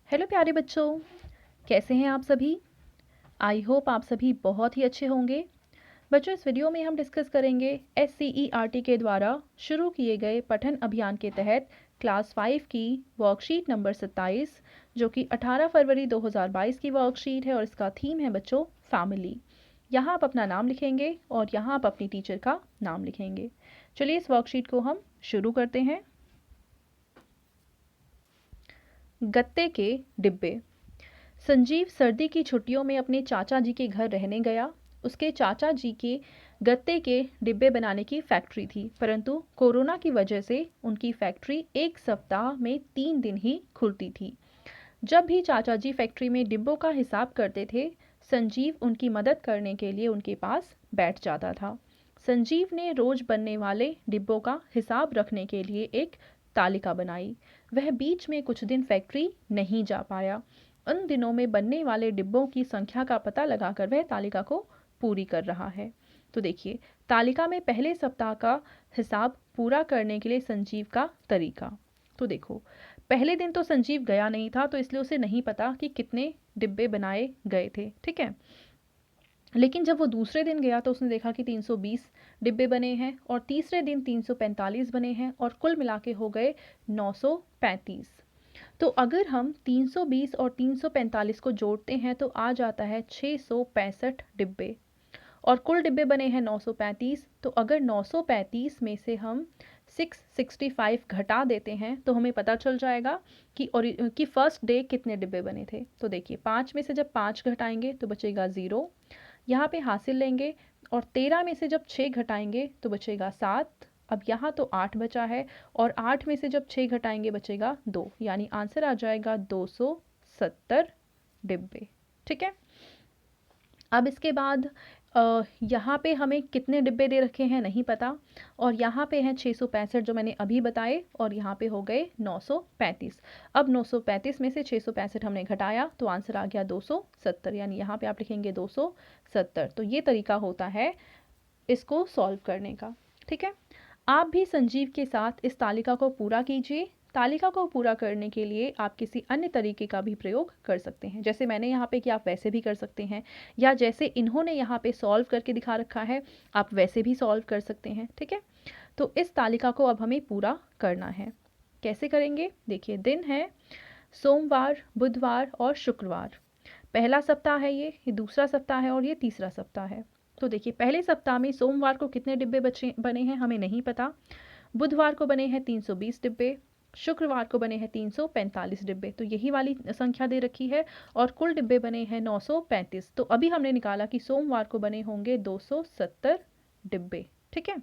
Hello प्यारे बच्चों, कैसे हैं आप सभी। आई होप आप सभी बहुत ही अच्छे होंगे। बच्चों, इस वीडियो में हम डिस्कस करेंगे SCERT के द्वारा शुरू किए गए पठन अभियान के तहत क्लास 5 की वर्कशीट नंबर 27, जो कि 18 फरवरी 2022 की वर्कशीट है और इसका थीम है बच्चों फैमिली। यहाँ आप अपना नाम लिखेंगे और यहाँ आप अपनी टीचर का नाम लिखेंगे। चलिए इस वर्कशीट को हम शुरू करते हैं। गत्ते के डिब्बे। संजीव सर्दी की छुट्टियों में अपने चाचा जी के घर रहने गया। उसके चाचा जी के गत्ते के डिब्बे बनाने की फैक्ट्री थी, परंतु कोरोना की वजह से उनकी फैक्ट्री एक सप्ताह में 3 दिन ही खुलती थी। जब भी चाचा जी फैक्ट्री में डिब्बों का हिसाब करते थे, संजीव उनकी मदद करने के लिए उनके पास बैठ जाता था। संजीव ने रोज बनने वाले डिब्बों का हिसाब रखने के लिए एक तालिका बनाई। वह बीच में कुछ दिन फैक्ट्री नहीं जा पाया। उन दिनों में बनने वाले डिब्बों की संख्या का पता लगाकर वह तालिका को पूरी कर रहा है। तो देखिए, तालिका में पहले सप्ताह का हिसाब पूरा करने के लिए संजीव का तरीका। तो देखो, पहले दिन तो संजीव गया नहीं था, तो इसलिए उसे नहीं पता कि कितने डिब्बे बनाए गए थे, ठीक है। लेकिन जब वो दूसरे दिन गया तो उसने देखा कि 320 डिब्बे बने हैं और तीसरे दिन 345 बने हैं और कुल मिला के हो गए 935। तो अगर हम 320 और 345 को जोड़ते हैं तो आ जाता है 665 डिब्बे और कुल डिब्बे बने हैं 935। तो अगर 935 में से हम 665 घटा देते हैं तो हमें पता चल जाएगा कि फर्स्ट डे कितने डिब्बे बने थे। तो देखिए, 5 में से जब 5 घटाएंगे तो बचेगा 0, यहाँ पे हासिल लेंगे, और 13 में से जब 6 घटाएंगे तो बचेगा 7। अब यहाँ तो 8 बचा है और 8 में से जब 6 घटाएंगे बचेगा 2, यानी आंसर आ जाएगा 270 डिब्बे, ठीक है। अब इसके बाद यहाँ पे हमें कितने डिब्बे दे रखे हैं नहीं पता, और यहाँ पे हैं 665 जो मैंने अभी बताए, और यहाँ पे हो गए 935। अब 935 में से 665 हमने घटाया तो आंसर आ गया 270, यानी यहाँ पे आप लिखेंगे 270। तो ये तरीका होता है इसको सॉल्व करने का, ठीक है। आप भी संजीव के साथ इस तालिका को पूरा कीजिए। तालिका को पूरा करने के लिए आप किसी अन्य तरीके का भी प्रयोग कर सकते हैं, जैसे मैंने यहाँ पे किया आप वैसे भी कर सकते हैं, या जैसे इन्होंने यहाँ पे सॉल्व करके दिखा रखा है आप वैसे भी सॉल्व कर सकते हैं, ठीक है। तो इस तालिका को अब हमें पूरा करना है। कैसे करेंगे? देखिए, दिन है सोमवार, बुधवार और शुक्रवार। पहला सप्ताह है, ये दूसरा सप्ताह है और ये तीसरा सप्ताह है। तो देखिए, पहले सप्ताह में सोमवार को कितने डिब्बे बने हैं हमें नहीं पता। बुधवार को बने हैं 320 डिब्बे, शुक्रवार को बने हैं 345 डिब्बे, तो यही वाली संख्या दे रखी है, और कुल डिब्बे बने हैं 935। तो अभी हमने निकाला कि सोमवार को बने होंगे 270 डिब्बे, ठीक है।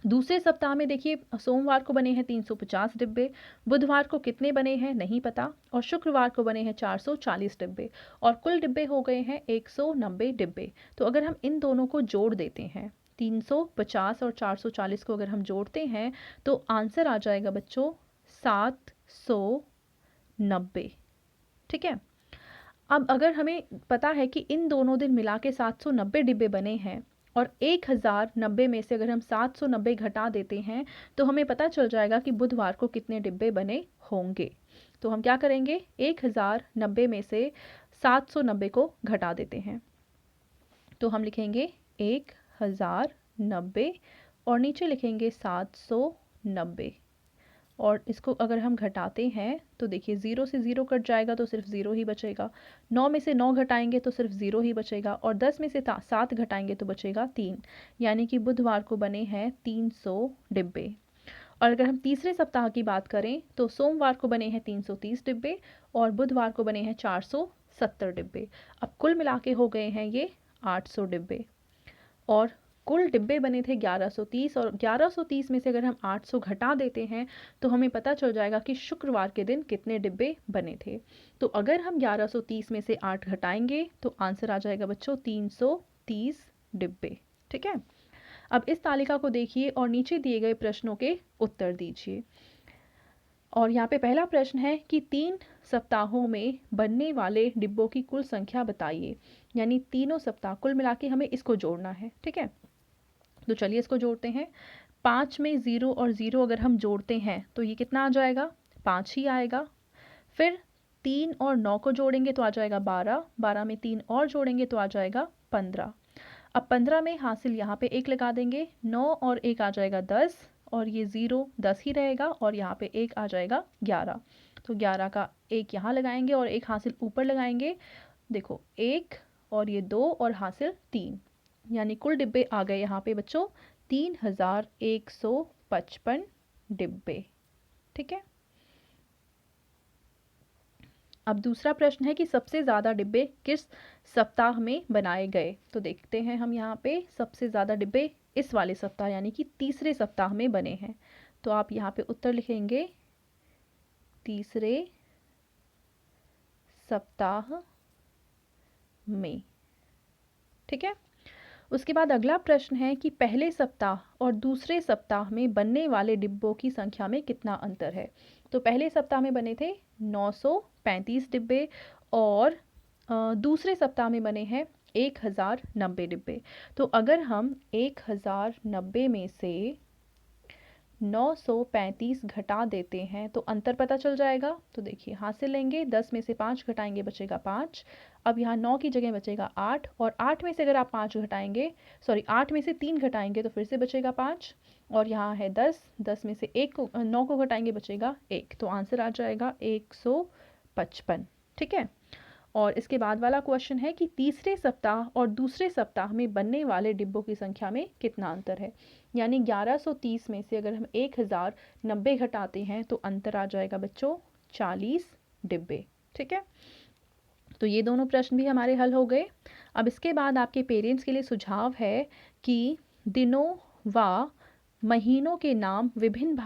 दूसरे सप्ताह में देखिए, सोमवार को बने हैं 350 डिब्बे, बुधवार को कितने बने हैं नहीं पता, और शुक्रवार को बने हैं 440 डिब्बे, और कुल डिब्बे हो गए हैं 190 डिब्बे। तो अगर हम इन दोनों को जोड़ देते हैं, 350 और 440 को अगर हम जोड़ते हैं तो आंसर आ जाएगा बच्चों 790, ठीक है। अब अगर हमें पता है कि इन दोनों दिन मिला के 790 डिब्बे बने हैं, और 1090 में से अगर हम 790 घटा देते हैं तो हमें पता चल जाएगा कि बुधवार को कितने डिब्बे बने होंगे। तो हम क्या करेंगे, 1090 में से 790 को घटा देते हैं। तो हम लिखेंगे 1090 और नीचे लिखेंगे 790, और इसको अगर हम घटाते हैं तो देखिए 0 से 0 कट जाएगा तो सिर्फ 0 ही बचेगा। 9 में से 9 घटाएंगे तो सिर्फ 0 ही बचेगा, और 10 में से 7 घटाएंगे तो बचेगा 3, यानी कि बुधवार को बने हैं 300 डिब्बे। और अगर हम तीसरे सप्ताह की बात करें तो सोमवार को बने हैं 330 डिब्बे और बुधवार को बने हैं 470 डिब्बे। अब कुल मिला के हो गए हैं ये 800 डिब्बे, और कुल डिब्बे बने थे 1130, और 1130 में से अगर हम 800 घटा देते हैं तो हमें पता चल जाएगा कि शुक्रवार के दिन कितने डिब्बे बने थे। तो अगर हम 1130 में से 8 घटाएंगे तो आंसर आ जाएगा बच्चों 330 डिब्बे, ठीक है। अब इस तालिका को देखिए और नीचे दिए गए प्रश्नों के उत्तर दीजिए। और यहाँ पे पहला प्रश्न है कि 3 सप्ताहों में बनने वाले डिब्बों की कुल संख्या बताइए, यानी तीनों सप्ताह कुल मिला के हमें इसको जोड़ना है, ठीक है। तो चलिए इसको जोड़ते हैं। 5 में 0 और 0 अगर हम जोड़ते हैं तो ये कितना आ जाएगा, 5 ही आएगा। फिर 3 और 9 को जोड़ेंगे तो आ जाएगा 12, 12 में 3 और जोड़ेंगे तो आ जाएगा 15। अब 15 में हासिल यहाँ पे 1 लगा देंगे, 9 और 1 आ जाएगा 10, और ये 0 10 ही रहेगा, और यहाँ पे 1 आ जाएगा 11। तो 11 का 1 यहाँ लगाएंगे और 1 हासिल ऊपर लगाएंगे। देखो 1 और ये 2 और हासिल 3, यानी कुल डिब्बे आ गए यहाँ पे बच्चों 3155 डिब्बे। ठीक है। अब दूसरा प्रश्न है कि सबसे ज़्यादा डिब्बे किस सप्ताह में बनाए गए। तो देखते हैं हम यहाँ पे सबसे ज़्यादा डिब्बे इस वाले सप्ताह यानी कि तीसरे सप्ताह में बने हैं। तो आप यहाँ पे उत्तर लिखेंगे तीसरे सप्ताह में। ठीक है। उसके बाद अगला प्रश्न है कि पहले सप्ताह और दूसरे सप्ताह में बनने वाले डिब्बों की संख्या में कितना अंतर है। तो पहले सप्ताह में बने थे 935 डिब्बे, और दूसरे सप्ताह में बने हैं 1090 डिब्बे। तो अगर हम 1090 में से 935 घटा देते हैं तो अंतर पता चल जाएगा। तो देखिए हासिल लेंगे, 10 में से 5 घटाएंगे बचेगा 5। अब यहाँ 9 की जगह बचेगा 8, और 8 में से अगर आप 5 घटाएंगे, सॉरी 8 में से 3 घटाएंगे तो फिर से बचेगा 5, और यहाँ है 10, 10 में से 9 को घटाएंगे बचेगा 1। तो आंसर आ जाएगा 155। ठीक है। और इसके बाद वाला क्वेश्चन है कि तीसरे सप्ताह और दूसरे सप्ताह में बनने वाले डिब्बों की संख्या में कितना अंतर है। यानी 1130 में से अगर हम 1090 घटाते हैं तो अंतर आ जाएगा बच्चों 40 डिब्बे। ठीक है। तो ये दोनों प्रश्न भी हमारे हल हो गए। अब इसके बाद आपके पेरेंट्स के लिए सुझाव है कि दिनों व महीनों के नाम विभिन्न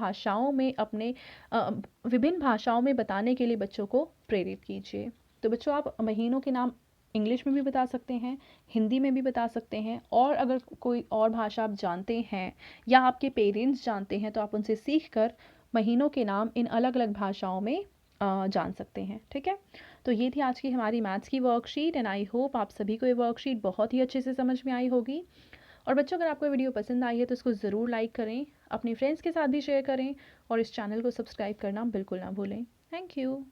भाषाओं में बताने के लिए बच्चों को प्रेरित कीजिए। तो बच्चों आप महीनों के नाम इंग्लिश में भी बता सकते हैं, हिंदी में भी बता सकते हैं, और अगर कोई और भाषा आप जानते हैं या आपके पेरेंट्स जानते हैं तो आप उनसे सीख कर महीनों के नाम इन अलग अलग भाषाओं में जान सकते हैं। ठीक है। तो ये थी आज की हमारी मैथ्स की वर्कशीट, एंड आई होप आप सभी को ये वर्कशीट बहुत ही अच्छे से समझ में आई होगी। और बच्चों अगर आपको वीडियो पसंद आई है तो इसको ज़रूर लाइक करें, अपने फ्रेंड्स के साथ भी शेयर करें, और इस चैनल को सब्सक्राइब करना बिल्कुल ना भूलें। Thank you.